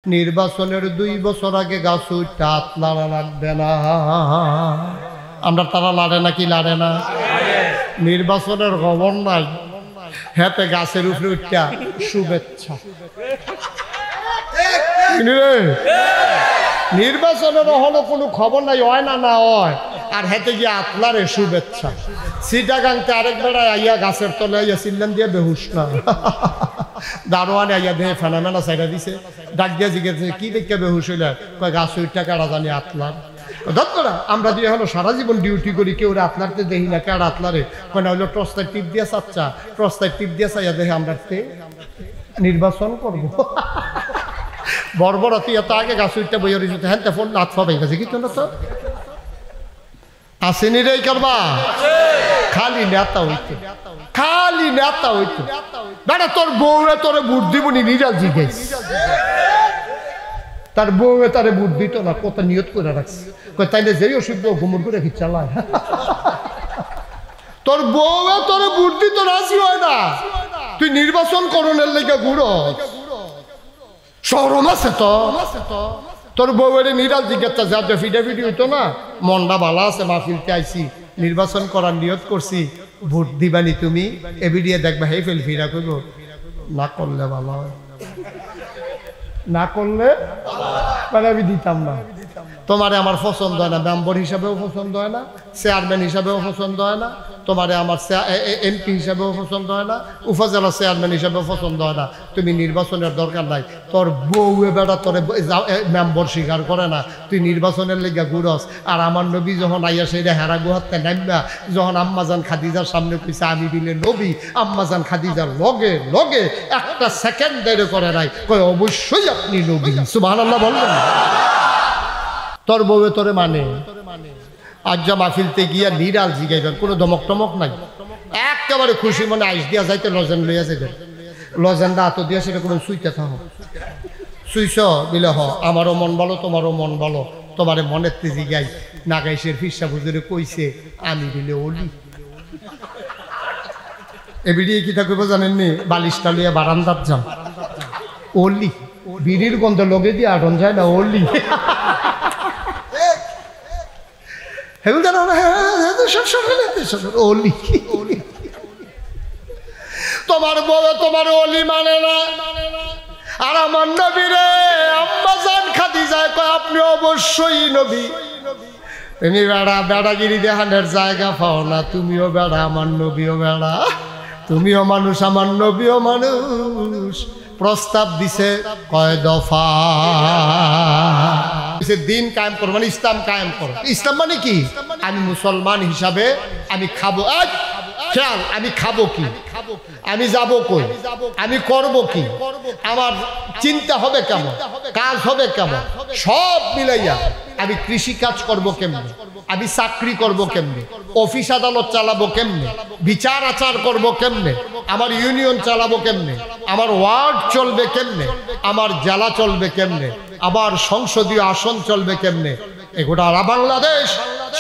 নির্বাচনের 2 বছর আগে গাছ উঠতে হাত লাড়া লাগবে না। আমরা তারা লাড়ে নাকি লাড়ে না? নির্বাচনের খবর নাই, হাতে গাছের উপরে উঠতে শুভেচ্ছা। নির্বাচনের হলো কোনো খবর নাই, হয় না না হয়, আর হেঁটে গিয়ে আতলারে শুভেচ্ছা। সিটাগাংতে আরেক বেড়ায় আইয়া গাছের তলে আইয়া চিল্লান দিয়ে বেহুশ না, দারোয়ানে আইয়া দেহে ফেনামেনা সাইডা দিছে, ডাক দিয়া জিজ্ঞেস কি দেখে বেহুশ হইলে, কয় গাছ উঠটা কারা জানি আতলার। ধরা আমরা দিয়ে হলো সারা জীবন ডিউটি করি, কেউ আতলারতে দেখি না, কার আতলারে কয় না হইলো টর্চটাই টিপ দিয়া চাচ্চা, টর্চটাই টিপ দিয়া চাইয়া দেখে আমরা নির্বাচন করবো। বর্বরতি এত আগে গাছ উঠতে বইয়া রয়েছে, হ্যাঁ ফোন হাত পাবে গেছে কি তোমরা তো আসেনি রে করবা, খালি নেতা হইতো, খালি নেতা হইতো। বেটা তোর বউয়ে তোরে ভোট দিবনি নিরাল জিজ্ঞেস, তার বউয়ে তারে ভোট দিত না, কত নিয়ত করে রাখছে, তাইলে যেই অসুবিধা ঘুমুর করে কি চালায়। তোর বউয়ে তোরে ভোট দিত রাজি হয় না, তুই নির্বাচন করণের লেগে ঘুরো, শরম আছে তো? তোর বউয়ের নিরাল জিজ্ঞাসা যা ফিডাফিডি হইতো না, মনটা ভালো আছে, মাহফিলতে আইসি, নির্বাচন করার নিয়ত করছি, ভোট দিবানি তুমি, এবিডিয়ে দেখবা হে ফেল ফিরা করবো, না করলে ভালো হয়, না করলে মানে আমি দিতাম না। তোমারে আমার পছন্দ হয় না, মেম্বার হিসাবেও পছন্দ হয় না, চেয়ারম্যান হিসাবেও পছন্দ হয় না, তোমারে আমার এমপি হিসাবেও পছন্দ হয় না, উপজেলা চেয়ারম্যান হিসাবেও পছন্দ হয় না, তুমি নির্বাচনের দরকার নাই। তোর বউয়ে বেড়া তোরে মেম্বার স্বীকার করে না, তুই নির্বাচনের লেগে ঘুরস। আর আমার নবী যখন আইয়া সেইটা হেরা গুহাতে নামবা, যখন আম্মাজান খাদিজার সামনে কইছে আমি বিলে নবী, আম্মাজান খাদিজার লগে লগে একটা সেকেন্ড দেরি করে নাই, কই অবশ্যই আপনি নবী, সুবহানাল্লাহ বললেন। তোর বউয়ে তোরে মানে, আজ যা মাহফিলতে গিয়া নিরাল জিগাইবেন, কোনো ধমক টমক নাই, একেবারে খুশি মনে আইস দিয়া যাইতে লজেন লইয়া যাইবেন, লজেনটা হাত দিয়া সেটা কোনো সুইতে থাকো, সুইস দিলে হ আমারও মন ভালো তোমারও মন ভালো, তোমারে মনের তেজি গাই নাগাইশের ফিরসা বুজুরে কইছে আমি দিলে অলি। এবিডিয়ে কি থাকবে জানেননি, বালিশটা লইয়া বারান্দার যান, অলি বিড়ির গন্ধ লগে দিয়ে আটন যায় না, অলি। তোমার বউ তোমার অলি মানে না, আর আমার নবী রে আম্মাজান খাদিজায় কয় আপনি অবশ্যই নবী। তুমি বেড়া বেড়াগিরি দেখানোর জায়গা পাও না, তুমিও বেড়া আমার নবীও বেড়া, তুমিও মানুষ আমার নবীও মানুষ। প্রস্তাব দিছে কয় দফা, দিন কায়েম করো মানে ইসলাম কায়েম করো। ইসলাম মানে কি? আমি মুসলমান হিসাবে আমি খাবো, খেয়াল আমি খাবো কি, আমি যাব কই, আমি করব কি, আমার চিন্তা হবে কেমন, কাজ হবে কেমন, সব মিলাইয়া আমি কৃষি কাজ করবো কেমনে, আমি চাকরি করবো কেমনে, অফিস আদালত চালাবো কেমনে, বিচার আচার করবো কেমনে, আমার ইউনিয়ন চালাবো কেমনে, আমার ওয়ার্ড চলবে কেমনে, আমার জেলা চলবে কেমনে, আবার সংসদীয় আসন চলবে কেমনে। এগোটা বাংলাদেশ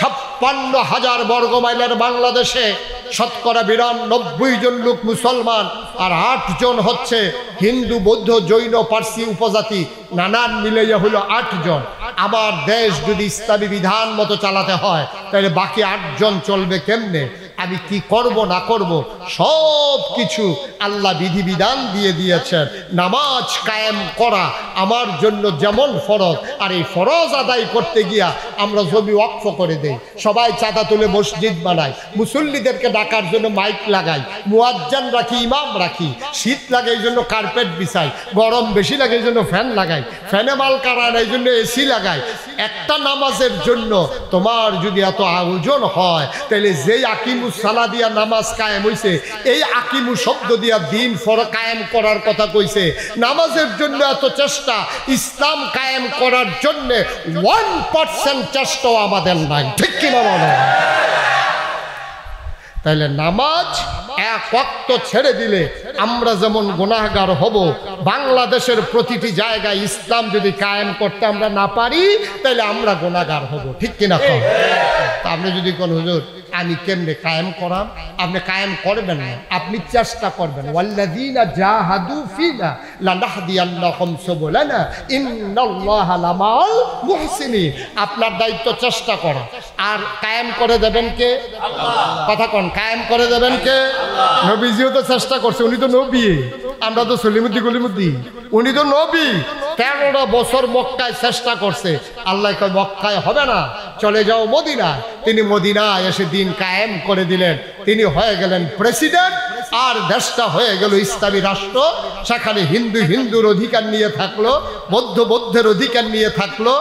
56,000 বর্গ মাইলের বাংলাদেশে শতকরা 92 জন লোক মুসলমান, আর 8 জন হচ্ছে হিন্দু বৌদ্ধ জৈন পার্সি উপজাতি, নানান মিলাইয়া হলো 8 জন। আমার দেশ যদি ইসলামী বিধান মতো চালাতে হয় তাহলে বাকি 8 জন চলবে কেমনে, আমি কি করব না করব সব কিছু আল্লাহ বিধিবিধান দিয়ে দিয়েছেন। নামাজ কায়েম করা আমার জন্য যেমন ফরজ, আর এই ফরজ আদায় করতে গিয়া আমরা জমি ওয়াকফ করে দেই, সবাই চাঁদা তুলে মসজিদ বানাই, মুসল্লিদেরকে ডাকার জন্য মাইক লাগাই, মুয়াজ্জিন রাখি, ইমাম রাখি, শীত লাগে এই জন্য কার্পেট বিছাই, গরম বেশি লাগে এই জন্য ফ্যান লাগাই, ফ্যানে মাল কারান এই জন্য এসি লাগাই। একটা নামাজের জন্য তোমার যদি এত আয়োজন হয় তাহলে যেই আকিমু সালা দিয়া নামাজ কায়েম হইছে, এই আকিমু শব্দ দিয়া দিন কায়েম করার কথা কইছে। নামাজের জন্য এত চেষ্টা, ইসলাম কায়েম করার জন্য 1% চেষ্টাও আমাদের নাই, ঠিক কিনা বলো? তাইলে নামাজ এক ওয়াক্ত ছেড়ে দিলে আমরা যেমন গুনাহগার হব, বাংলাদেশের প্রতিটি জায়গায় ইসলাম যদি কায়েম করতে আমরা না পারি তাহলে আমরা গুনাহগার হব, ঠিক কিনা? তা আপনি যদি কোন হুজুর আমি কেমনে কায়েম করাম? আপনি কায়েম করবেন না, আপনি চেষ্টা করবেন। ওয়াল্লাযীনা জাহাদু ফিনা লানাহদিয়ান্নাহুম সুবুলানা ইন্নাল্লাহা লামাল মুহসিনিন। আপনার দায়িত্ব চেষ্টা করা। আর কায়েম করে দেবেন কে? আল্লাহ। কথা কোন, কায়েম করে দেবেন কে? আল্লাহ। নবীজিও তো চেষ্টা করছে, উনি তো নবী, আমরা তো সলিমুদ্দি গলিমুদ্দি, উনি তো নবী। 13টা বছর মক্কায় চেষ্টা করছে, আল্লাহ কয় মক্কায় হবে না, চলে যাও মদিনা। তিনি মদিনায় এসে দিন কায়েম করে দিলেন, তিনি হয়ে গেলেন প্রেসিডেন্ট, আর দেশটা হয়ে গেল ইসলামী রাষ্ট্র। সেখানে হিন্দুর অধিকার নিয়ে থাকলো, বৌদ্ধের অধিকার নিয়ে থাকলো,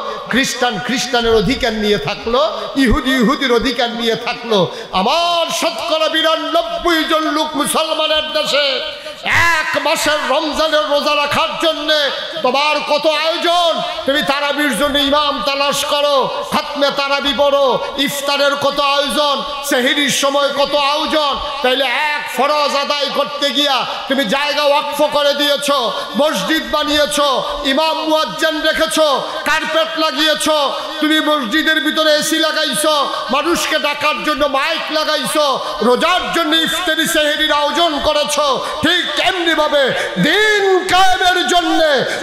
খ্রিস্টানের অধিকার নিয়ে থাকলো, ইহুদির অধিকার নিয়ে থাকলো। আমার শতকরা 92 জন লোক মুসলমানের দেশে 1 মাসের রমজানের রোজা রাখার জন্য তোমার কত আয়োজন। তুমি তারাবির জন্য ইমাম তালাশ করো, খাতমে তারাবি পড়ো, ইফতারের কত আয়োজন, সেহরির সময় কত আয়োজন। তাইলে এক ফরজ আদায় করতে গিয়া তুমি জায়গা ওয়াকফ করে দিয়েছো, মসজিদ বানিয়েছো, ইমাম মুয়াজ্জিন রেখেছো, কার্পেট লাগিয়েছো, তুমি মসজিদের ভিতরে এসি লাগাইছো, মানুষকে ডাকার জন্য মাইক লাগাইছো, রোজার জন্য ইফতারি সেহরির আয়োজন করেছো। ঠিক এমনি ভাবে দিন কায়েমের জন্য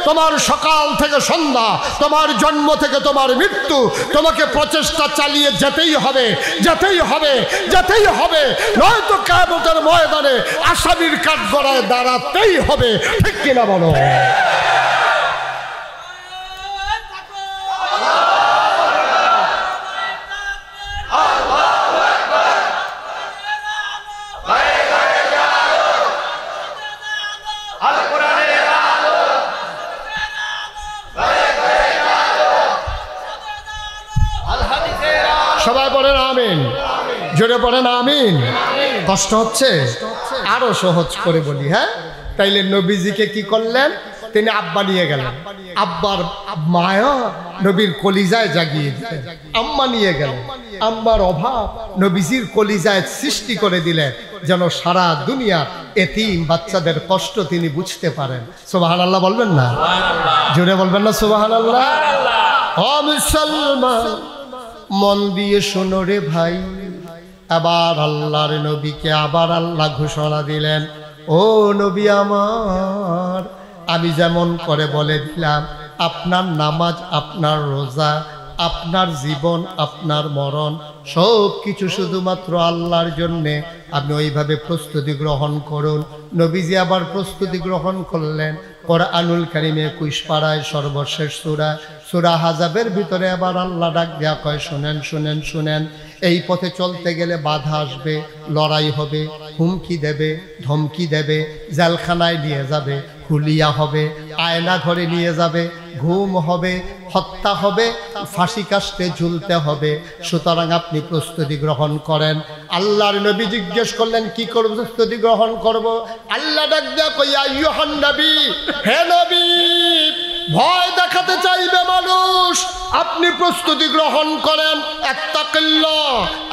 তোমার সকাল থেকে সন্ধ্যা, তোমার জন্ম থেকে তোমার মৃত্যু, তোমাকে প্রচেষ্টা চালিয়ে যেতেই হবে, যেতেই হবে, যেতেই হবে। নয়তো কিয়ামতের ময়দানে আসামির কাঠগড়ায় দাঁড়াতেই হবে। ঠিক কিনা বলো? সবাই বলেন আমিন, জোরে বলেন আমিন। কষ্ট হচ্ছে? আরো সহজ করে বলি। হ্যাঁ, তাইলে নবীজিকে কি করলেন? তিনি আব্বা নিয়ে গেলেন, আব্বার মায়া নবীর কলিজায় জাগিয়ে দিলেন। আম্মা নিয়ে গেলেন, আম্মার অভাব নবীজির কলিজায় সৃষ্টি করে দিলেন, যেন সারা দুনিয়ার এতিম বাচ্চাদের কষ্ট তিনি বুঝতে পারেন। সুবহানাল্লাহ বলবেন না? জোরে বলবেন না সুবহানাল্লাহ? ও মুসলমান, মন দিয়ে শোনো রে ভাই, আবার আল্লাহর নবীকে আবার আল্লাহ ঘোষণা দিলেন, ও নবী আমার, আমি যেমন করে বলে দিলাম, আপনার নামাজ, আপনার রোজা, আপনার জীবন, আপনার মরণ সব কিছু শুধুমাত্র আল্লাহর জন্যে। আপনি ওইভাবে প্রস্তুতি গ্রহণ করুন। নবীজি আবার প্রস্তুতি গ্রহণ করলেন। কোরআনুল কারীমে 21 পারায় সর্বশেষ সূরা, সূরা হাজাবের ভিতরে আবার আল্লাহ ডাক দেয়া কয়, শুনেন শুনেন শুনেন, এই পথে চলতে গেলে বাধা আসবে, লড়াই হবে, হুমকি দেবে, ধমকি দেবে, জেলখানায় নিয়ে যাবে, হুলিয়া হবে, আয়না ঘরে নিয়ে যাবে, ঘুম হবে, হত্যা হবে, ফাঁসি কাস্টে ঝুলতে হবে। সুতরাং আপনি প্রস্তুতি গ্রহণ করেন। আল্লাহর নবী জিজ্ঞেস করলেন, কি করব? প্রস্তুতি গ্রহণ করব। আল্লাহ ডাক দেয়া কই, আইয়ুহান নবী, হে নবী, ভয় দেখাতে চাইবে মানুষ, আপনি প্রস্তুতি গ্রহণ করেন। আত্তাকিল্লাহ,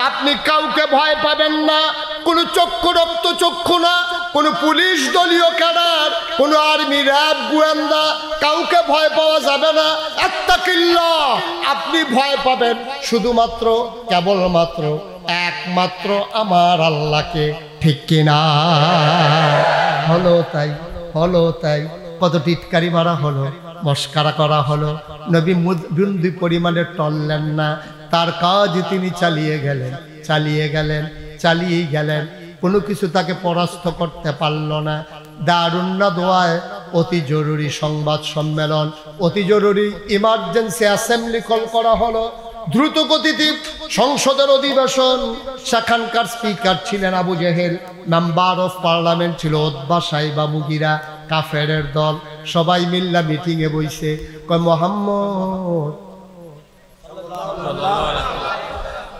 আপনি কাউকে ভয় পাবেন না, কোনো চক্ষু রক্ত চক্ষু না, কোনো পুলিশ দলীয় ক্যাডার, কোনো আর্মি র্যাব গোয়েন্দা, কাউকে ভয় পাওয়া যাবে না। আত্তাকিল্লাহ, আপনি ভয় পাবেন শুধুমাত্র, কেবলমাত্র, একমাত্র আমার আল্লাহকে। ঠিক কিনা? হলো তাই, হলো তাই। কত টিটকারি মারা হলো, মস্কারা করা হলো, নবী বিন্দু পরিমাণে টললেন না, তার কাজ তিনি চালিয়ে গেলেন, চালিয়ে গেলেন, চালিয়ে গেলেন। কোনো কিছু তাকে পরাস্ত করতে পারল না। দারুন নাদওয়ায় অতি জরুরি সংবাদ সম্মেলন, অতি জরুরি ইমার্জেন্সি অ্যাসেম্বলি কল করা হলো, দ্রুত গতিতে সংসদের অধিবেশন। সেখানকার স্পিকার ছিলেন Abu Jahl, member of parliament ছিল উতবা সাইবা মুগিরা, কাফেরের দল। সবাই মিল্লা মিটিংয়ে বইছে, কয় মুহাম্মদ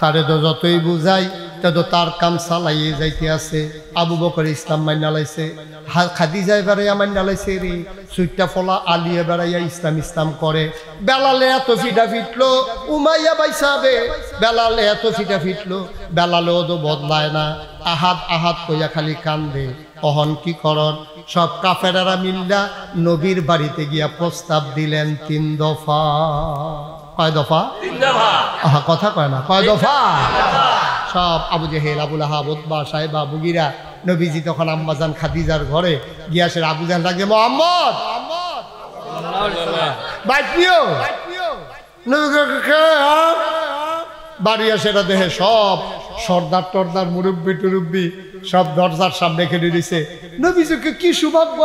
তারে তো যতই বুঝাই তো তার কাম চালাইয়ে যাইতে আছে। আবু বকর ইসলাম মাইনা লাইছে, খাদিজা বেড়াইয়া মাইনা লাইছে রে, সুইটটা ফলা আলিয়া বেড়াইয়া ইসলাম ইসলাম করে। বেলালে এত ফিটা ফিটলো, উমাইয়া বাইসাবে, বেলালে এত ফিটা ফিটলো, বেলালেও তো বদলায় না, আহাত আহাত কইয়া খালি কান্দে। অহন কি করন? সব কাফেরারা মিল্লা নবীর বাড়িতে গিয়া প্রস্তাব দিলেন 3 দফা। কয় দফা? 3 দফা। আহা, কথা কয় না, কয় দফা? সব আবু জেহেল, আবু লাহাব, উতবা, সাহেবা, মুগিরা। নবীজি তখন আম্মাজান খাদিজার ঘরে গিয়াসের আবু জাহেল ডাকে, মোহাম্মদ বাড়ি আসে না দেহে সব সর্দার টর্দার মুরব্বী টুরব্বি সব দরজার সামনে খেলে দিছে। নবীজিকে কি সৌভাগ্য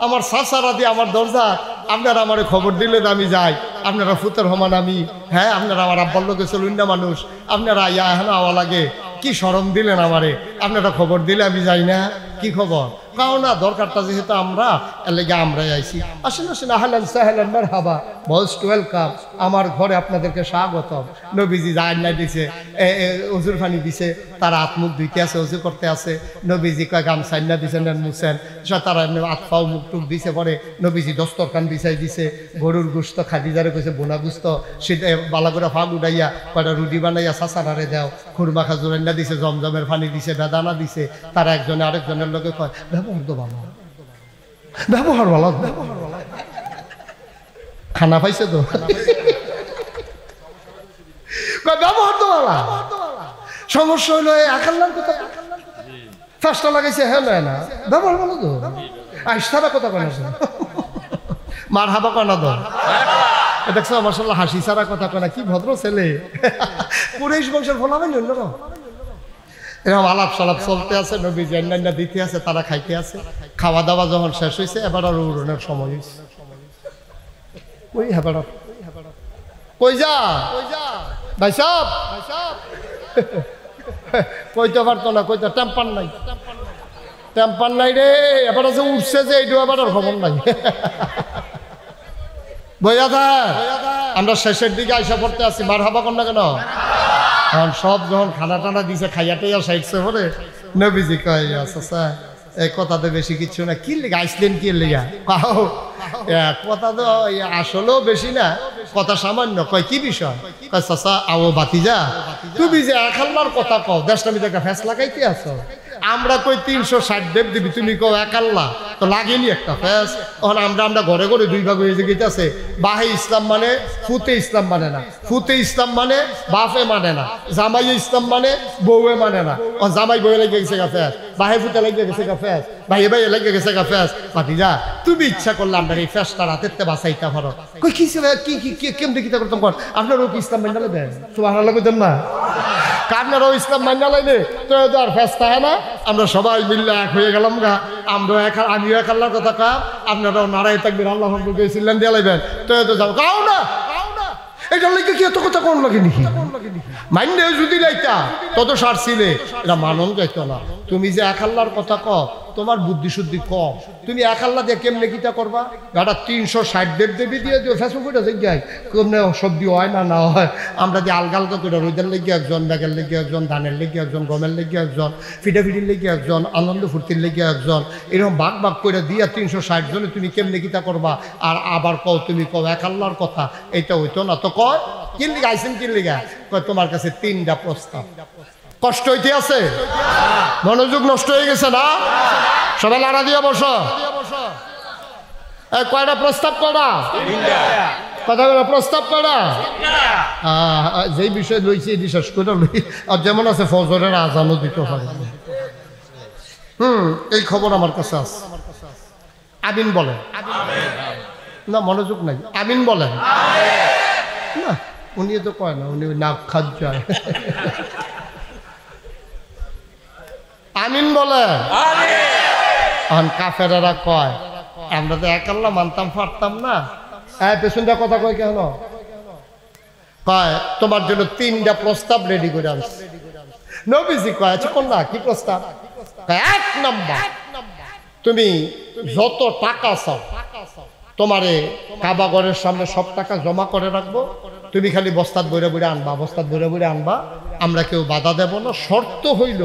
আমার চাচারা দিয়ে আমার দরজা, আপনারা আমার খবর দিলেন আমি যাই, আপনারা ফুতের হমান আমি, হ্যাঁ আপনারা আমার আব্বার লোকে চলুন না মানুষ, আপনারা ইয়া এখন আওয়া লাগে, কি শরম দিলেন আমারে, আপনারা খবর দিলে আমি যাই না, কি খবর? কাও না, দরকারটা যেহেতু আমরা এর লেগে আমরাই আইছি। আসেন আসেন, আহলান সাহলান মারহাবা, মোস্ট ওয়েলকাম, আমার ঘরে আপনাদেরকে স্বাগতম। নবীজি যায় না দিছে, অজুর পানি দিছে, তারা হাত মুখ ধুইতে আছে, অজু করতে আছে। নবীজি কয় গামছাই না দিছেন মুছেন, তারা হাত পাও মুখ টুক দিছে। পরে নবীজি দস্তরখান বিছাই দিছে, গরুর গুস্ত খাদিজারে কইছে বোনা গুস্ত, সেটা বালা করে ফাঁক উঠাইয়া কয়টা রুটি বানাইয়া চাচারারে দেও, খুরমা খাজুর না দিছে, জমজমের পানি দিছে, বেদানা দিছে। তারা একজনে আরেকজনের লোকে কয় ব্যবহার তো ভালো, ব্যবহার ভালো, খানা পাইছে তো, ব্যবহার তো ভালো। সমস্যা হইলো একাল্লার কথা ফার্স্টটা লাগাইছে, হ্যাঁ না ব্যবহার ভালো তো, আইসারা কথা কয় না, মার হাবা কয় না তো, দেখছো মাশাআল্লাহ হাসি ছাড়া কথা কয় না, কি ভদ্র ছেলে, কুরাইশ বংশের ফলাবেন অন্যরকম। এরকম আলাপ সালাপ চলতে আছে, নবীজি অন্যান্য দিতে আছে, তারা খাইতে আছে। খাওয়া দাওয়া যখন শেষ হয়েছে, এবার আর উড়নের সময় হয়েছে। ওই হেবার কই যা ভাই সাহেব, কইতে পারতো না, কইতে টেম্পার নাই, টেম্পার নাই রে, এবার আছে উঠছে যে এইটু এবার আর খবর নাই। বইয়া দা আমরা শেষের দিকে আইসা পড়তে আসছি, মার হাবা কর না কেন? এখন সব যখন খানা টানা দিছে, খাইয়া টাইয়া সাইডছে পরে নবীজি কয় আচ্ছা এই কথা তো বেশি কিচ্ছু না, কি লেগে আইসলেন, কি লেগা কাও কথা তো আসলেও বেশি না, কথা সামান্য। কয় কি বিষয়? কয় চাচা আও বাতিজা, তুমি যে এক আল্লাহর কথা কও, দেশটা আমি দেখা ফ্যাস লাগাইতে আছো, আমরা কই 360 দেব দিবি, তুমি কও এক আল্লাহ, তো লাগেনি একটা ফ্যাস। তখন আমরা ঘরে ঘরে দুই ভাগ হয়ে গেছে, বাহে ইসলাম মানে ফুতে ইসলাম মানে না, ফুতে ইসলাম মানে বাপে মানে না, জামাই ইসলাম মানে বউয়ে মানে না। জামাই বউয়ে লেগে গেছে গা ফ্যাস, বাহে ফুতে লেগে গেছে গা ফ্যাস, ভাইয়ে ভাইয়ে লেগে গেছে গা ফ্যাস। ভাতিজা তুমি ইচ্ছা করলে আমরা এই ফ্যাসটা রাতের বাঁচাইতে পারো। কই কি কি কেমন দেখিতে করতাম, কর আপনারও কি ইসলাম মাইনা লাগবেন, সুবহানাল্লাহ কইতেন না, আপনারাও ইসলাম মাইনা লাইনে তো আর ফ্যাস থাকে না। আমরা সবাই মিল্লা এক হয়ে গেলাম গা, আমরা আমিও এক আল্লাহর কথা কা, আপনারাও নারায় থাকবেন, আল্লাহ চিল্লান দিয়ে লাইবেন, তো যাও কাও না, এটা লাগে কি এত কথা কোন লাগে নাকি? মাইন্ডে যদি লাইতা তত সারছিলে, এটা মানন যাইতো না। তুমি যে এক আল্লাহর কথা কও, তোমার বুদ্ধি শুদ্ধি কম, তুমি এক আল্লাহ দিয়ে কেমনে কিতা করবা? গাটা 360 দেব দেবী দিয়ে দিও, ফেসবুকে যাই কেমনে সবজি হয় না না হয়। আমরা যে আলগা আলগা করে রোদের লেগে একজন, ব্যাগের লেগে একজন, ধানের লেগে একজন, গমের লেগে একজন, ফিটাফিটির লেগে একজন, আনন্দ ফুর্তির লেগে একজন, এরকম ভাগ ভাগ করে দিয়া 360 জনে তুমি কেমনে কিতা করবা? আর আবার কও তুমি কও এক আল্লাহর কথা, এইটা হইতো না। তো কয় কি লিগা আইসেন, কি লিগা? কয় তোমার কাছে 3টা প্রস্তাব। কষ্ট হইতে আছে, মনোযোগ নষ্ট হয়ে গেছে না? সবাই লাড়া দিয়ে বসো। কয়টা প্রস্তাব? কয়টা কথা বলো, প্রস্তাব কয়টা? যেই বিষয় লইছি বিশ্বাস করে লই, আর যেমন আছে ফজরের আজানও দিতে পারে। এই খবর আমার কাছে আছে। আমিন বলেন না, মনোযোগ নাই, আমিন বলেন না। উনি তো কয় না, উনি নাক খাদ যায়। আমিন বলে। কাফেরেরা কয় আমরা তো এক আল্লাহ মানতাম পারতাম না। পেছনটা কথা কয় কেন? কয় তোমার জন্য 3টা প্রস্তাব রেডি করে আনছি। নবীজি কয় আচ্ছা কোন না, কি প্রস্তাব? 1 নাম্বার, তুমি যত টাকা চাও তোমারে কাবা ঘরের সামনে সব টাকা জমা করে রাখবো, তুমি খালি বস্তাত বইরে বইরে আনবা, বস্তাত বইরে বইরে আনবা, আমরা কেউ বাধা দেব না। শর্ত হইল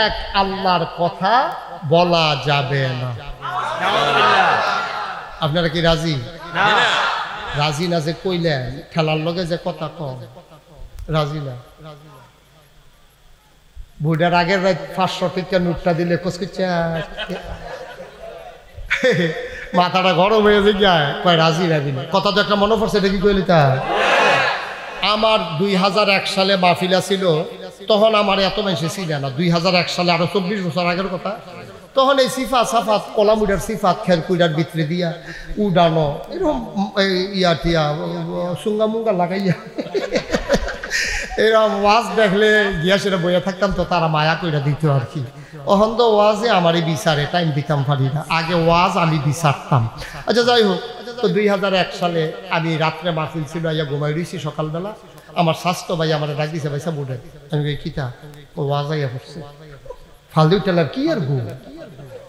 এক আল্লাহর কথা বলা যাবে না। আপনারা কি রাজি? রাজি না যে কইলেন খেলার লগে যে কথা কম, রাজি না। বুড়ার আগের রাত 500 টাকা নোটটা দিলে কসকিচ্ছে মাথাটা গরম হয়ে যায়, কয় রাজি রাজি না। কথা তো একটা মনে পড়ছে, এটা কি কইলি তা? আমার 2001 সালে মাহফিলা ছিল তখন আমার এত মানুষ ছিল না, 2001 সালে, আরো 24 বছর আগের কথা। তখন এই সিফা সাফাত কলামুডার সিফাত খেরকুইডার ভিতরে দিয়া উডানো এরকম ইয়া টিয়া সুঙ্গা মুঙ্গা লাগাইয়া এরকম ওয়াজ দেখলে গিয়া সেটা বইয়া থাকতাম, তো তারা মায়া কইরা দিত আর কি। অহন তো ওয়াজে আমারই বিচারে টাইম দিতাম পারি না, আগে ওয়াজ আমি বিচারতাম। আচ্ছা যাই হোক, তো 2001 সালে আমি রাত্রে মাহফিল ছিল, আইয়া ঘুমাই রয়েছি। সকালবেলা আমার স্বাস্থ্য ভাই আমার ডাক দিছে, ভাই সাবুডে। আমি কই কিতা? ও ওয়াজ আইয়া পড়ছে। ফালদি উঠলাম, কি আর ঘুম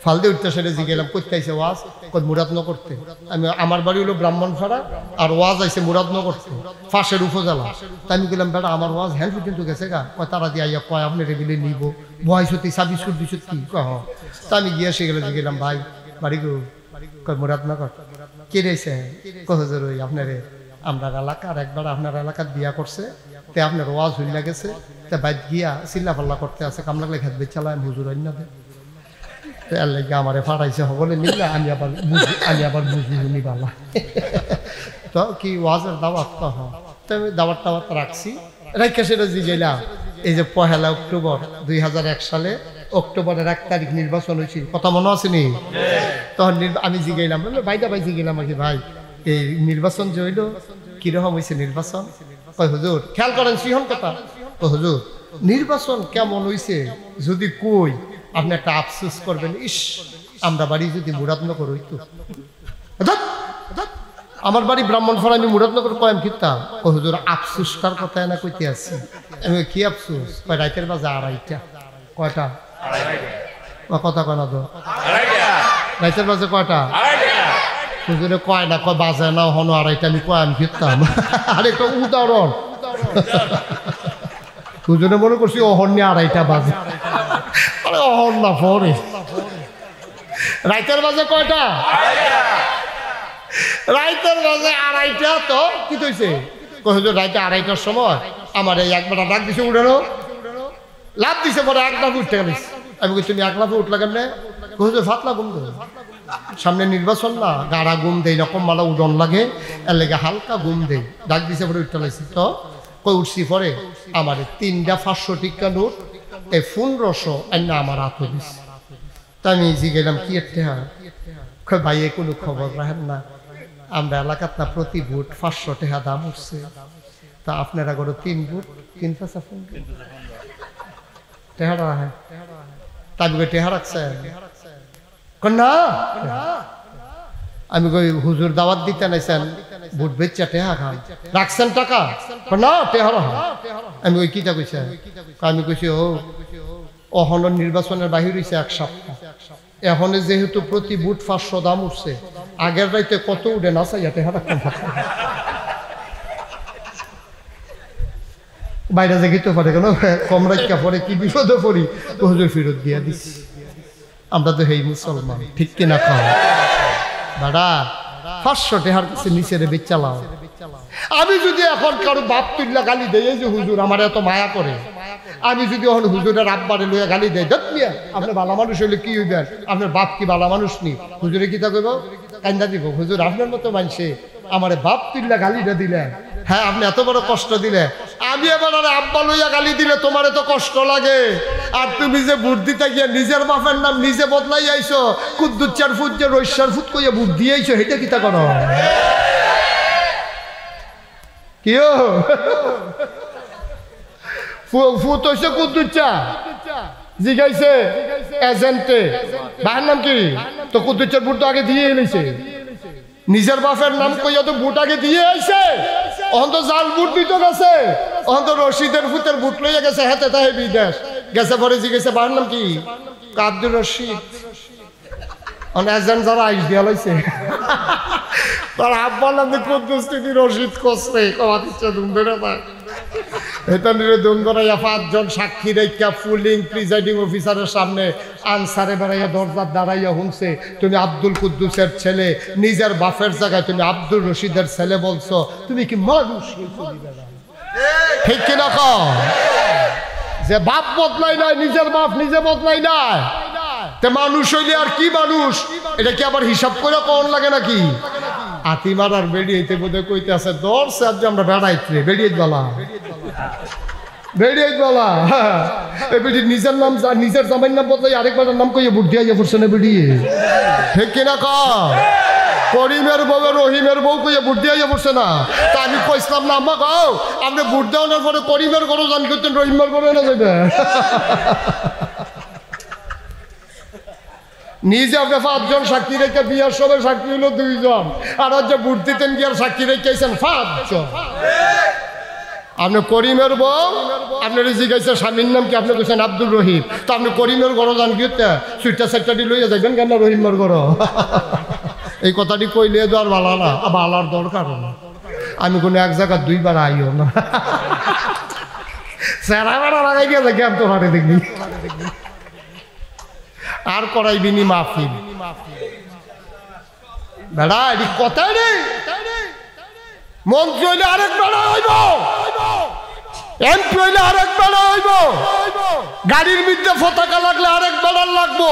ফালদি উঠতে সেটা জিগেলাম, করতে আইসে ওয়াজ? কই মুরাদনগর করতে। আমি আমার বাড়ি হলো ব্রাহ্মণপাড়া, আর ওয়াজ আইসে মুরাদনগর করতে, ফাঁসের উপজেলা। তাই আমি গেলাম, বেটা আমার ওয়াজ হ্যান্ড পর্যন্ত গেছে গা। কয় তারা দিয়ে আইয়া কয় আপনি রেবিলে নিব, বয় সত্যি 26 2 সত্যি কহ। তা আমি গিয়ে সেগুলো জিগেলাম, ভাই বাড়ি গো? কয় মুরাদনগর। কে রয়েছে? কহজর ওই আপনারে আপনার এলাকার একবার আপনার এলাকার বিয়া করছে, তে আপনার ওয়াজ হইল গেছে, তে বাইক গিয়া চিল্লা পাল্লা করতে আছে, কামলাগলে খেত বেচালাম হুজুর অন্য দে। এর লাগে আমারে ফাটাইছে সকলে মিললে, আমি আবার বুঝি শুনি পালা। তো কি ওয়াজের দাওয়াত কহ, তো আমি দাওয়াত টাওয়াত রাখছি, রেখে সেটা জিগেলাম। এই যে 1 অক্টোবর 2001 সালে অক্টোবরের 1 তারিখ নির্বাচন হয়েছিল, কথা মনে আছে নি? তখন আমি জিগাইলাম, ভাইদা ভাই জিগাইলাম আর কি, ভাই এই নির্বাচন যে হইল কিরকম হয়েছে নির্বাচন? কয় হুজুর খেয়াল করেন সিহন কথা, তো হুজুর নির্বাচন কেমন হয়েছে যদি কই আপনি একটা আফসোস করবেন, ইস আমরা বাড়ি যদি মুরাদনগর হইতো। আমার বাড়ি ব্রাহ্মণপাড়া, আমি মুরাদনগর কয়েম কিতাম। ও হুজুর আফসোসটার কথা না কইতে আসছি। আমি কি আফসোস? কয় রাইতের বাজে 2:30। কয়টা? কথা কয় না তো, রাইতের বাজে কয়টা? হুজুরে কয় না, কয় বাজে না হনো 2:30, আমি কয়েম কিতাম। আর একটা উদাহরণ, হুজুরে মনে করছি অহন নিয়ে 2:30 বাজে। আরে অহন না পরে রাইতের বাজে কয়টা? রাইতের বাজে 2:30। তো কি হয়েছে? হুজুর রাইতে 2:30টার সময় আমার এই একবার ডাক দিছে, উঠেনো লাভ দিছে, পরে 1 লাফে উঠতে গেলিস। আমি কই তুমি 1 লাফে উঠলা কেমনে? হুজুর ফাতলা ঘুম দেয়, সামনে নির্বাচন না, গাড়া ঘুম দেয়, এরকম মালা উডন লাগে, এর লেগে হালকা ঘুম দেয়। ডাক দিছে, পরে উঠতে লাগছি। তো কই উঠছি, পরে আমার 3টা 500 টিকা নোট এই 1500 না আমার হাতে দিস। তা আমি জিগেলাম, কি একটা? কই ভাই কোনো খবর রাখেন না, আমরা এলাকাত না প্রতি ভোট 500 টাকা দাম উঠছে, তা আপনারা করে 3 ভোট 3 5 ফোন টেহারা হ্যাঁ, তাই টেহা রাখছে না। আমি কই হুজুর দাওয়াত দিতে নাইছেন, ভোট বেচা টেহা খান, রাখছেন টাকা না টেহারা। আমি ওই কিটা কইছে? আমি কইছি ও অহন নির্বাচনের বাহির হইছে 1 সপ্তাহ, এখন যেহেতু প্রতি বুট 500 দাম উঠছে, আগের রাইতে কত উঠে না চাই টেহা রাখতাম। বাইরে যে গিতে পারে কেন, কম রাখা পরে কি বিপদে পড়ি, হুজুর ফেরত দিয়া দিস। আমরা তো হেই মুসলমান, ঠিক কিনা খাও দাদা? 500 টাকার কাছে নিচে রে বেচালাও। আমি যদি এখন কারো বাপ তুল্লা গালি দেই, যে হুজুর আমার এত মায়া করে, আমি যদি এখন হুজুরের আব্বারে লইয়া গালি দেয়, দেখ মিয়া আপনি ভালো মানুষ হইলে কি হইবেন, আপনার বাপ কি ভালো মানুষ নি? হুজুরে কি তা কইব? কান্দা দিব, হুজুর আপনার মতো মানুষে আমার বাপ তুল্লা গালিটা দিলেন, হ্যাঁ আপনি এত বড় কষ্ট দিলে, আমি এবার আব্বা লইয়া গালি দিলে তোমার এত কষ্ট লাগে, আর তুমি যে ভোট দিতে গিয়ে নিজের বাপের নাম নিজে বদলাই আইছো, কুদ্দুচ্চার ফুট যে রৈশার ফুট কইয়া ভোট দিয়ে আইছো, এটা কিতা করো? কি ফুট হইছে কুদ্দুচ্চা জিগাইছে এজেন্টে, বাহার নাম কি? তো কুদ্দুচ্চার ভোট তো আগে দিয়ে এলেছে, নিজের বাপের নাম কইয়া তো ভোট আগে দিয়ে আইছে, অহন তো জাল ভোট দিতে গেছে, অহন তো রশিদের ভূতের ভোট লইয়া গেছে, হেতে তাহে বিদেশ গেছে। পরে জিগেছে বাহার নাম কি? আব্দুর রশিদ। এজেন্ট যারা আইস দিয়া লাইছে, তার আব্বার নাম কুদ্দুস তিনি রশিদ কসরে কমা দিচ্ছে ধুমধরে না। এটা নিয়ে দুম করাইয়া 5 জন সাক্ষী রেখা ফুলিং প্রিজাইডিং অফিসারের সামনে আনসারে বেড়াইয়া দরজার দাঁড়াইয়া শুনছে, তুমি আব্দুল কুদ্দুসের ছেলে, নিজের বাপের জায়গায় তুমি আব্দুর রশিদের ছেলে বলছো, তুমি কি মানুষ? ঠিক কিনা কও? যে বাপ বদলাই নাই, নিজের বাপ নিজে বদলাই নাই, তে মানুষ হইলে আর কি মানুষ? এটা কি আবার হিসাব করে কোন লাগে নাকি? আতি মারার বেড়িয়েতে বোধহয় কইতে আছে, দর্শে আজ আমরা বেড়াইতে বেড়িয়ে বলা বেরিয়ে বলা বেটি নিজের নাম নিজের জামাইয়ের নাম বদলাই আরেকবার নাম কইয়ে বুদ্ধি আইয়া পড়ছে না বেরিয়ে ঠিক কিনা ক করিমের বউ রহিমের বউ কইয়ে বুদ্ধি আইয়া পড়ছে না তা আমি কইছিলাম না আম্মা গাও আপনি বুট দেওয়ানোর পরে করিমের গরু জান করতেন রহিমের গরু এনে যাবে নিজে আপনি 5 জন সাক্ষী রেখে বিয়ার সবে সাক্ষী হলো 2 জন আর যে বুট দিতেন কি আর সাক্ষী রেখেছেন 5 জন আপনি করিমের বউ আপনার জিজ্ঞাসা স্বামীর নাম কি আপনি কেছেন আব্দুল রহিম তো আপনি করিমের গড় জান কি সুইটা সাইটাটি লইয়া যাবেন কেন রহিমের গড় এই কথাটি কইলে তো আর ভালো না ভালার দরকার না আমি কোনো এক জায়গায় 2 বার আইও না সেরা বেড়া লাগাই গিয়ে দেখি আমি তোমারে দেখি আর করাইবিনি মাফি বেড়া এটি কথাই নেই মন্ত্রী হইলে আরেক বেড়া হইব এমপি হইলে আরেক বেড়া হইব গাড়ির মধ্যে পতাকা লাগলে আরেক বেড়ার লাগবো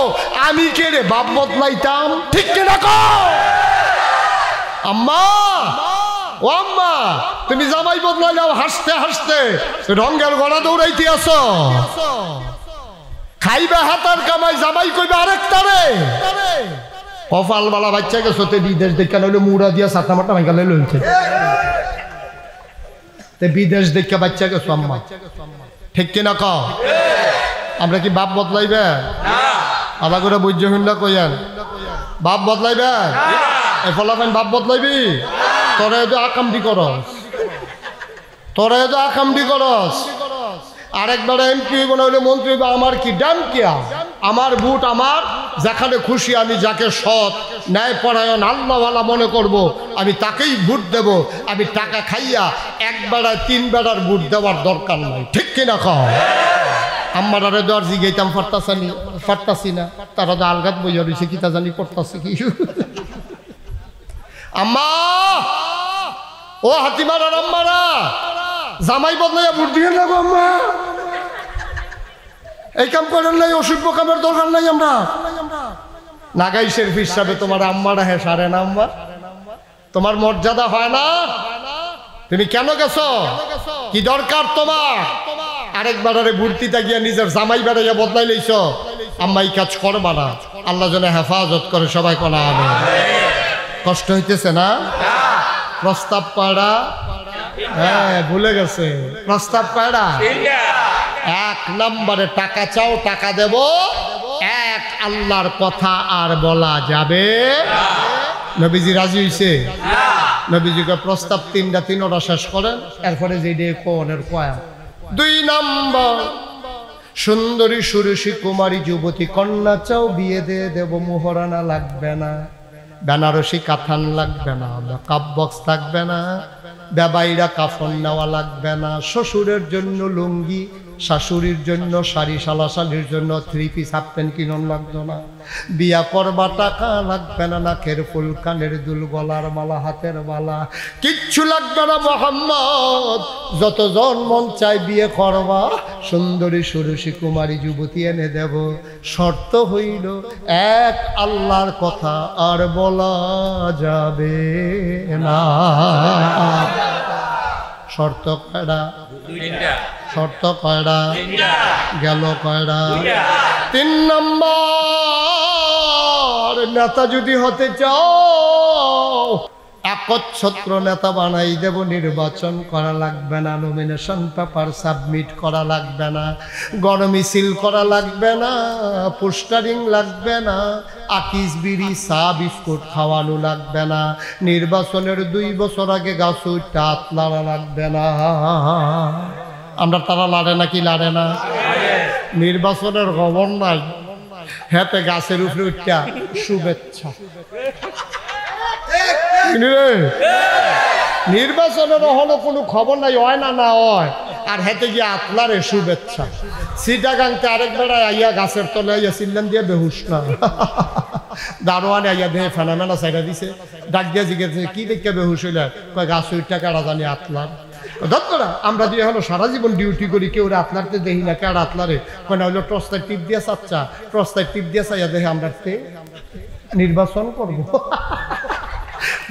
আমি কে রে বাপ বদলাইতাম ঠিক কিনা আম্মা ও আম্মা তুমি জামাই বদলাইলাও হাসতে হাসতে রঙের গড়া দৌড়াইতে আসো খাইবে হাতার কামাই জামাই কইবে আরেক তারে কপালওয়ালা বাচ্চা গেছো তে বিদেশ দেখে নইলে মুড়া দিয়া সাতটা মাটা ভাঙালে লইছে তে বিদেশ দেখে বাচ্চা গেছো আম্মা ঠিক কিনা কও আমরা কি বাপ বদলাইবে না আলা করে বুঝ্য হুন্ডা কইয়ান বাপ বদলাইবে এই ফলাফাইন বাপ বদলাইবি তোরা তো আকামডি করস তোরা তো আকামডি করস আরেকবার এমপি হইব না হইলে মন্ত্রী হইব আমার কি ডান কিয়া আমার বুট আমার যেখানে খুশি আমি যাকে সৎ ন্যায়পরায়ণ আল্লাহওয়ালা মনে করব আমি তাকেই ভোট দেব আমি টাকা খাইয়া 1 বেড়ায় 3 বেড়ার ভোট দেওয়ার দরকার নাই ঠিক কিনা কও আমার আরে দর জিগাইতাম ফারতাছি না তারা তো আলগাত বইয়া রয়েছে কি তা জানি করতেছে কি আম্মা ও হাতিমার আর আম্মারা জামাই বদলাইয়া ভোট দিয়ে নেবো আম্মা এই কাম করেন নাই অসভ্য কামের দরকার নাই আমরা নাগাইশের হিসাবে তোমার আম্মারা হ্যাঁ সারে না আম্মা তোমার মর্যাদা হয় না তুমি কেন গেছো কি দরকার তোমার আরেকবার আরে ভর্তিতে গিয়া নিজের জামাই বেড়াইয়া বদলাই লইছ আম্মা এই কাজ করবা না আল্লাহ যেন হেফাজত করে সবাই কোনা আমিন কষ্ট হইতেছে না প্রস্তাব পাড়া হ্যাঁ ভুলে গেছে প্রস্তাব পাড়া 1 নম্বরে টাকা চাও টাকা দেব 1 আল্লাহর কথা আর বলা যাবে নবীজি রাজি হইছে নবীজিকে প্রস্তাব 3টা শেষ করেন এরপরে যেটা কোনের কয়া 2 নম্বর সুন্দরী সুরসী কুমারী যুবতী কন্যা চাও বিয়ে দিয়ে দেব মোহরানা লাগবে না বেনারসি কাথান লাগবে না মেকআপ বক্স লাগবে না বেবাইরা কাফন নেওয়া লাগবে না শ্বশুরের জন্য লুঙ্গি শাশুড়ির জন্য শাড়ি শালাশালির জন্য 3 পিস হাফ প্যান্ট কিনন লাগতো না বিয়া করবা টাকা লাগবে না নাকের ফুল কানের দুল গলার মালা হাতের মালা কিচ্ছু লাগবে না মোহাম্মদ যতজন মন চাই বিয়ে করবা সুন্দরী সুরসী কুমারী যুবতী এনে দেব শর্ত হইল 1 আল্লাহর কথা আর বলা যাবে না শর্ত কয়টা শর্ত কয়টা গেল কয়টা 3 নম্বর নেতা যদি হতে চাও একচ্ছত্র নেতা বানাই দেব নির্বাচন করা লাগবে না নমিনেশন পেপার সাবমিট করা লাগবে না গণমিছিল করা লাগবে না পোস্টারিং লাগবে না আকিস বিড়ি চা বিস্কুট খাওয়ানো লাগবে না নির্বাচনের 2 বছর আগে গাছ উঠতে হাত লাড়া লাগবে না আমরা তারা লাড়ে না কি লাড়ে না নির্বাচনের খবর নাই হেতে গাছের উপরে উঠা শুভেচ্ছা নির্বাচনের হলো কোনো খবর নাই হয় না না হয় আর হেতে গিয়ে আতলারে শুভেচ্ছা সিটাগাংতে আরেক বেড়ায় আইয়া গাছের তলে আইয়া চিল্লান দিয়ে বেহুশ না দারোয়ানে আইয়া দেহে ফেনামেনা সাইডা দিছে ডাক দিয়া জিজ্ঞেস কি দেখে বেহুশ হইলে কয় গাছ উঠটা কারা জানি আতলার ধরা আমরা দিয়ে হলো সারা জীবন ডিউটি করি কেউ আতলারতে দেখি না কার আতলারে কয় না হইলো টর্চটাই টিপ দিয়া চাচ্চা টর্চটাই টিপ দিয়া চাইয়া দেখে আমরা নির্বাচন করবো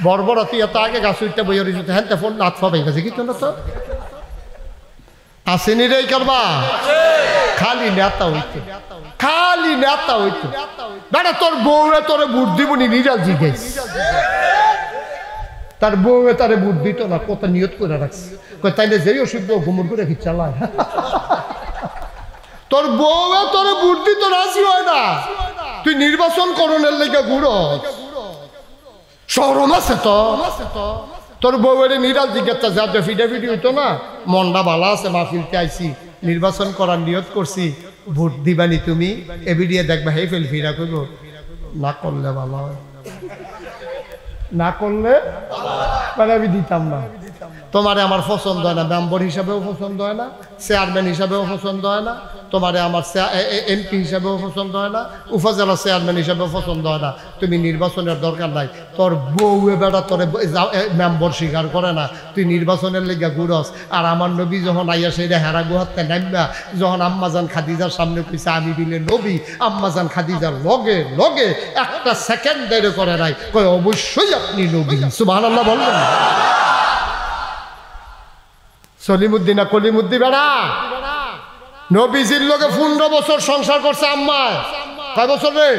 বর্বরতি এত আগে গাছ উঠতে বইয়া রয়েছে হ্যাঁ ফোন হাত পাবে গেছে কি তো আসেনি রে করবা খালি নেতা হইতো খালি নেতা হইতো বেটা তোর বউরে তোরে ভোট দিব নি নিরাল জিজ্ঞেস তার বউয়ে তারে ভোট দিত না কত নিয়ত করে রাখছে তাইলে যেই অসুবিধা ঘুমুর করে কি চালায় তোর বউয়ে তোরে ভোট দিত রাজি হয় না তুই নির্বাচন করণের লেগে ঘুরো শরম আছে তো তোর বউয়ের নিরাল জিজ্ঞাসা যা ডেফিডেভিডি হইতো না মনটা ভালো আছে মাহফিলতে আইছি নির্বাচন করার নিয়ত করছি ভোট দিবানি তুমি এবিডিয়ে দেখবা হে ফেল ফিরা করব না করলে ভালো হয় না করলে মানে আমি দিতাম না তোমারে আমার পছন্দ হয় না মেম্বার হিসাবেও পছন্দ হয় না চেয়ারম্যান হিসাবেও পছন্দ হয় না তোমারে আমার এমপি হিসাবেও পছন্দ হয় না উপজেলা চেয়ারম্যান হিসাবেও পছন্দ হয় না তুমি নির্বাচনের দরকার নাই তোর বউ বেড়া তোর মেম্বার স্বীকার করে না তুই নির্বাচনের লেগে ঘুরস আর আমার নবী যখন আইয়া সেই হেরা গুহাতে নামবা যখন আম্মাজান খাদিজার সামনে কইছে আমি বিলে নবী আম্মাজান খাদিজার লগে লগে একটা সেকেন্ড দেরি করে নাই কয় অবশ্যই আপনি নবী সুবহানাল্লাহ বলবেন সলিমুদ্দিন কলিমুদ্দি বেড়া নবীজির লোকে 15 বছর সংসার করছে আম্মায় কয় বছর রে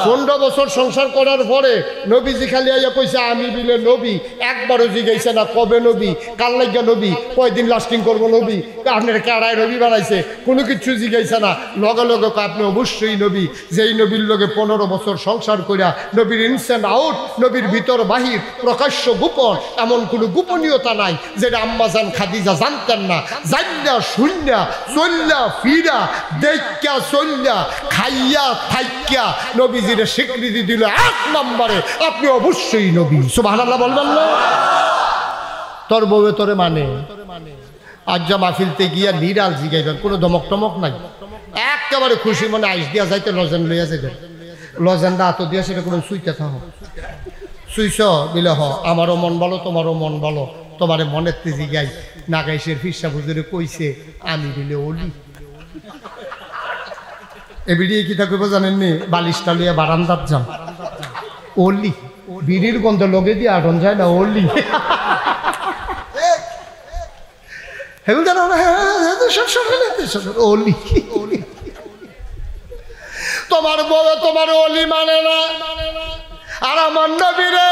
15 বছর সংসার করার পরে নবীজি খালি আইয়া কইছে আমি বিলে নবী একবারও জিগাইছে না কবে নবী কাল লাগিয়া নবী কয়দিন লাস্টিং করবো নবী আপনার কেড়ায় নবী বানাইছে কোনো কিছু জিগাইছে না লগে লগে আপনি অবশ্যই নবী যেই নবীর লোকে 15 বছর সংসার করিয়া নবীর ইনস অ্যান্ড আউট নবীর ভিতর বাহির প্রকাশ্য গোপন এমন কোনো গোপনীয়তা নাই যেটা আম্মাজান খাদিজা জানতেন না জান্না শুন্না চল্লা ফিরা দেখা চল্লা খাইয়া থাইকা নবীজির স্বীকৃতি দিল 1 নম্বরে আপনি অবশ্যই নবী সুবহানাল্লাহ বলবেন না তোর বউয়ে তোরে মানে আজ যা মাহফিলতে গিয়া নিরাল জিগাইবেন কোনো ধমক টমক নাই একেবারে খুশি মনে আইস দিয়া যাইতে লজেন লইয়া যাইবেন লজেনটা হাত দিয়া সেটা কোনো সুইতে থাকো সুইছ বিলে হ আমারও মন বলো তোমারও মন বলো তোমারে মনের তেজি গাই নাগাইশের ফিরসা হুজুরে কইছে আমি বিলে অলি এবিডি কি থাকব জানেননি বালিশটা লইয়া বারান্দাত যান অলি বিড়ির গন্ধ লগে দিয়ে আটন যায় না অলি তোমার বউ তোমার অলি মানে না আর আমার নবী রে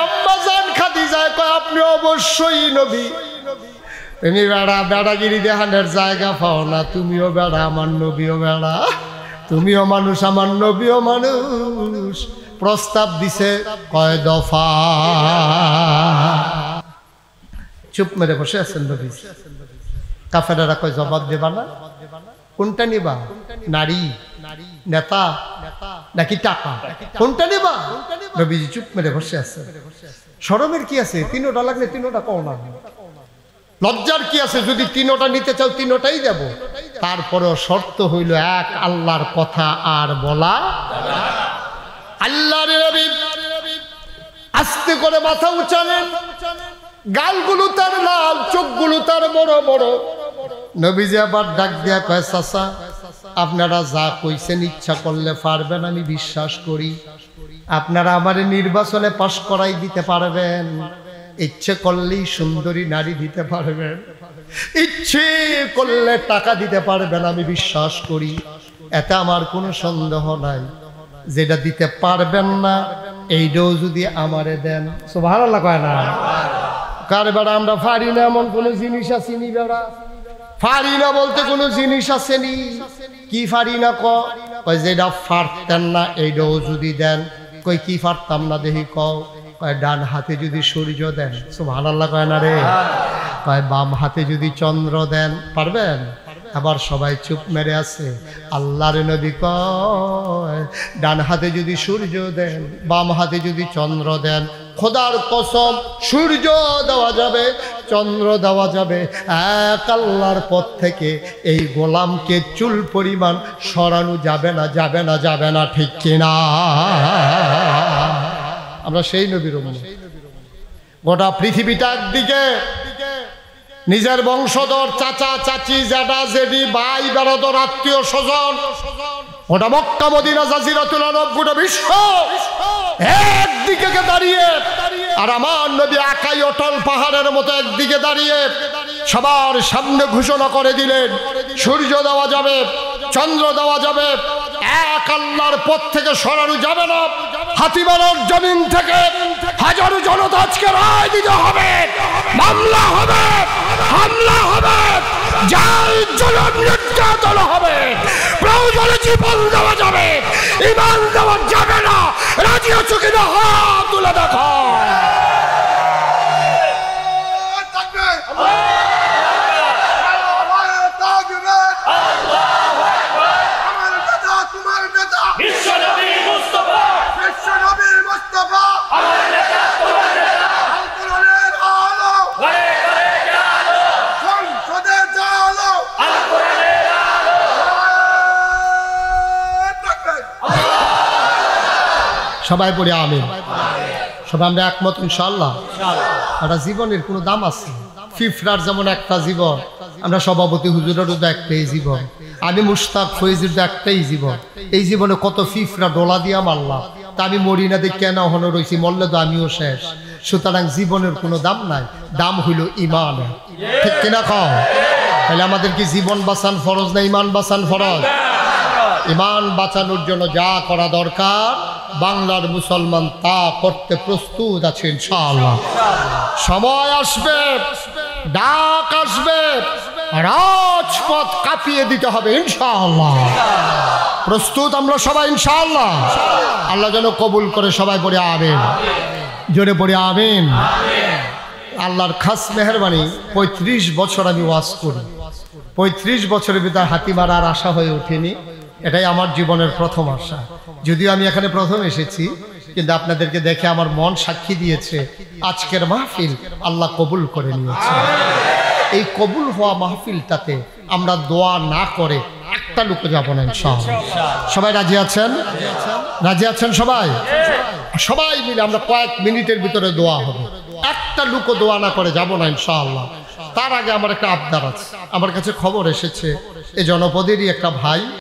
আম্মাজান খাদিজা কয় আপনি অবশ্যই নবী তুমি বেড়া বেড়াগিরি দেখানোর জায়গা পাও না তুমিও বেড়া আমার নবীও বেড়া তুমিও মানুষ আমার নবীও মানুষ প্রস্তাব দিছে কয় দফা চুপ মেরে বসে আছেন নবী কাফেরেরা কয় জবাব দেবা না কোনটা নিবা নারী নেতা নাকি টাকা কোনটা নিবা নবীজি চুপ মেরে বসে আছে শরমের কি আছে তিনোটা লাগলে তিনোটা কও না লজ্জার কি আছে যদি তিনোটা নিতে চাও তিনোটাই দেব তারপরেও শর্ত হইল এক আল্লাহর কথা আর বলা আল্লাহর নবী আস্তে করে মাথা উঁচালেন গালগুলো তার লাল চোখগুলো তার বড় বড় নবীজি আবার ডাক দিয়া কয় চাচা আপনারা যা কইছেন ইচ্ছা করলে পারবেন আমি বিশ্বাস করি আপনারা আমার নির্বাচনে পাশ করাই দিতে পারবেন ইচ্ছে করলেই সুন্দরী নারী দিতে পারবেন ইচ্ছে করলে টাকা দিতে পারবেন আমি বিশ্বাস করি এতে আমার কোনো সন্দেহ নাই যেটা দিতে পারবেন না এইটাও যদি আমারে দেন সুবহানাল্লাহ কয় না কার বেড়া আমরা পারি না এমন কোনো জিনিস আসেনি বেড়া পারি না বলতে কোনো জিনিস আসেনি কি পারি না কয় যেটা পারতেন না এইটাও যদি দেন কই কি পারতাম না দেখি কয় ডান হাতে যদি সূর্য দেন সুবহানাল্লাহ কয় না রে কয় বাম হাতে যদি চন্দ্র দেন পারবেন আবার সবাই চুপ মেরে আছে আল্লাহর নবী কয় ডান হাতে যদি সূর্য দেন বাম হাতে যদি চন্দ্র দেন খোদার কসম সূর্য দেওয়া যাবে চন্দ্র দেওয়া যাবে এক আল্লাহর পথ থেকে এই গোলামকে চুল পরিমাণ সরানো যাবে না যাবে না যাবে না ঠিক কিনা আমরা সেই নবীর উম্মত গোটা পৃথিবীটা একদিকে নিজের বংশধর চাচা চাচি জেঠা জেঠি ভাই বেড়াদর আত্মীয় স্বজন ওটা মক্কা মদিনা জাজিরাতুল আরব গোটা বিশ্ব একদিকে দাঁড়িয়ে আর আমার নবী আকাই অটল পাহাড়ের মতো একদিকে দাঁড়িয়ে সবার সামনে ঘোষণা করে দিলেন, সূর্য দেওয়া যাবে, চন্দ্র দেওয়া যাবে, এক আল্লাহর পথ থেকে সরানো যাবে না। হাতিমারার জমিন থেকে হাজারো জনতা আজকে রায় দিতে হবে, মামলা হবে, হামলা হবে, জাল জুলুম নির্যাতন হবে, প্রয়োজনে জীবন দেওয়া যাবে, ঈমান দেওয়া যাবে না। রাজি আছো কিনা হাত তুলে দেখো। সবাই পড়ি আমিন। সবাই আমরা একমত ইনশাআল্লাহ। একটা জীবনের কোনো দাম আছে? ফিফরার যেমন একটা জীবন, আমরা সভাপতি হুজুরেরও তো একটাই জীবন, আমি মুশতাক ফৈজির তো একটাই জীবন। এই জীবনে কত ফিফরা ডোলা দিয়া মারলাম, তা আমি মরি না দিয়ে কেন হনো রয়েছি, মরলে তো আমিও শেষ। সুতরাং জীবনের কোনো দাম নাই, দাম হইল ইমান। ঠিক কিনা খাও? তাহলে আমাদের কি জীবন বাঁচান ফরজ না ইমান বাঁচান ফরজ? ইমান বাঁচানোর জন্য যা করা দরকার বাংলার মুসলমান তা করতে প্রস্তুত আছে ইনশাআল্লাহ। সময় আসবে, ডাক আসবে, রাজপথ কাঁপিয়ে দিতে হবে ইনশাআল্লাহ। প্রস্তুত আমরা সবাই ইনশাআল্লাহ। আল্লাহ যেন কবুল করে। সবাই পড়ে আমিন, জোরে পড়ে আমিন। আল্লাহর খাস মেহরবানি, 35 বছর আমি ওয়াজ করি, 35 বছরের ভিতরে হাতিমারার আশা হয়ে ওঠেনি। এটাই আমার জীবনের প্রথম আশা। যদিও আমি এখানে প্রথম এসেছি, কিন্তু আপনাদেরকে দেখে আমার মন সাক্ষী দিয়েছে আজকের মাহফিল আল্লাহ কবুল করে নিয়েছে। এই কবুল হওয়া মাহফিলটাতে আমরা দোয়া না করে একটা লোকে যাব না ইনশাআল্লাহ। সবাই রাজি আছেন? রাজি আছেন সবাই? সবাই মিলে আমরা কয়েক মিনিটের ভিতরে দোয়া হবে, একটা লোক দোয়া না করে যাব না ইনশাআল্লাহ। তার আগে আমার একটা আবদার আছে। আমার কাছে খবর এসেছে এই জনপদেরই একটা ভাই